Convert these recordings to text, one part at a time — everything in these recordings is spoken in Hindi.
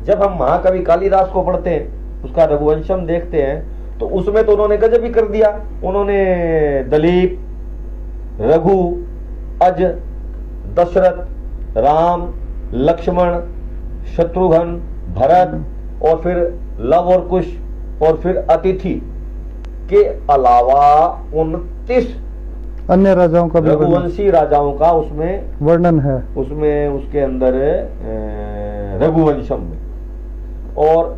जब हम महाकवि कालिदास को पढ़ते हैं, उसका रघुवंशम देखते हैं, तो उसमें तो उन्होंने गजब ही कर दिया। उन्होंने दलीप, रघु, अज, दशरथ, राम, लक्ष्मण, शत्रुघ्न, भरत और फिर लव और कुश और फिर अतिथि के अलावा 29 अन्य राजाओं का भी रघुवंशी राजाओं का उसमें वर्णन है, उसमें उसके अंदर रघुवंशम में। और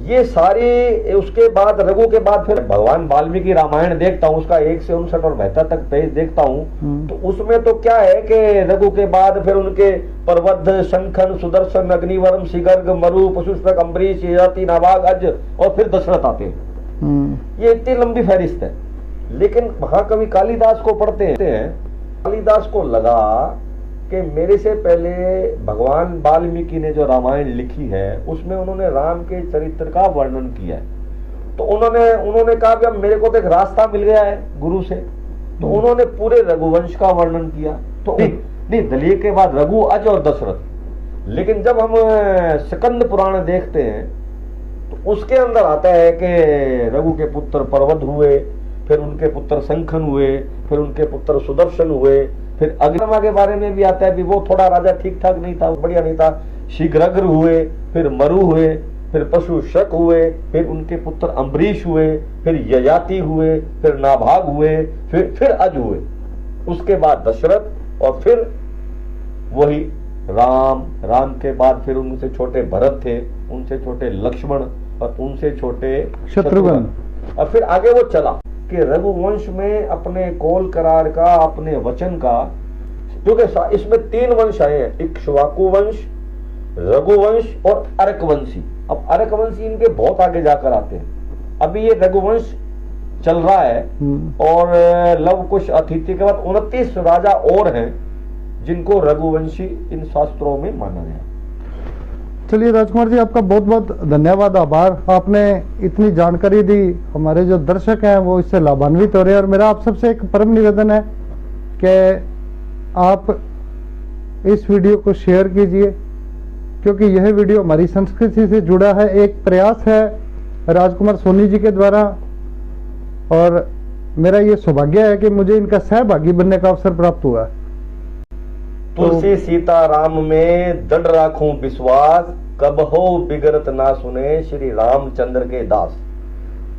ये सारी, उसके बाद रघु के बाद फिर भगवान वाल्मीकि रामायण देखता हूँ, उसका 1 से 59 और 72 तक पेज देखता हूँ, तो उसमें तो क्या है कि रघु के बाद फिर उनके परवद्ध, शंखन, सुदर्शन, अग्निवर्म, शिगर्ग, मरु, पशुष्पक, अम्बरीश, ययाति, नाभाग, अज और फिर दशरथ आते हैं। ये इतनी लंबी फहरिस्त है। लेकिन महाकवि कालिदास को पढ़ते हैं, कालिदास को लगा कि मेरे से पहले भगवान वाल्मीकि ने जो रामायण लिखी है उसमें उन्होंने राम के चरित्र का वर्णन किया है। तो उन्होंने कहा कि अब मेरे को तो एक रास्ता मिल गया है गुरु से, तो उन्होंने पूरे रघुवंश का वर्णन किया। तो नहीं, दलीप के बाद रघु, अज और दशरथ। लेकिन जब हम स्कंद पुराण देखते हैं तो उसके अंदर आता है कि रघु के पुत्र पर्वत हुए, फिर उनके पुत्र शंखन हुए, फिर उनके पुत्र सुदर्शन हुए, फिर अग्निवर्मा के बारे में भी आता है कि वो थोड़ा राजा ठीक ठाक नहीं था, बढ़िया नहीं था। शीघ्रग्र हुए, फिर मरु हुए, फिर पशु शक हुए, फिर उनके पुत्र अम्बरीश हुए, फिर ययाति हुए, फिर नाभाग हुए, फिर अज हुए। उसके बाद दशरथ और फिर वही राम के बाद फिर उनसे छोटे भरत थे, उनसे छोटे लक्ष्मण और उनसे छोटे शत्रुघ्न। और फिर आगे वो चला कि रघुवंश में अपने कौल करार का, अपने वचन का, क्योंकि इसमें 3 वंश आए हैं, इक्ष्वाकु वंश, रघुवंश और अर्कवंशी। अब अर्कवंशी इनके बहुत आगे जाकर आते हैं। अभी ये रघुवंश चल रहा है और लव कुश अतिथि के बाद 29 राजा और हैं जिनको रघुवंशी इन शास्त्रों में माना गया। चलिए राजकुमार जी, आपका बहुत बहुत धन्यवाद, आभार। आपने इतनी जानकारी दी, हमारे जो दर्शक हैं वो इससे लाभान्वित हो रहे हैं। और मेरा आप सबसे एक परम निवेदन है कि आप इस वीडियो को शेयर कीजिए, क्योंकि यह वीडियो हमारी संस्कृति से जुड़ा है। एक प्रयास है राजकुमार सोनी जी के द्वारा, और मेरा ये सौभाग्य है कि मुझे इनका सहभागी बनने का अवसर प्राप्त हुआ। तुलसी सीता राम में दृढ़ राखूं विश्वास, कब हो बिगड़त ना सुने श्री रामचंद्र के दास।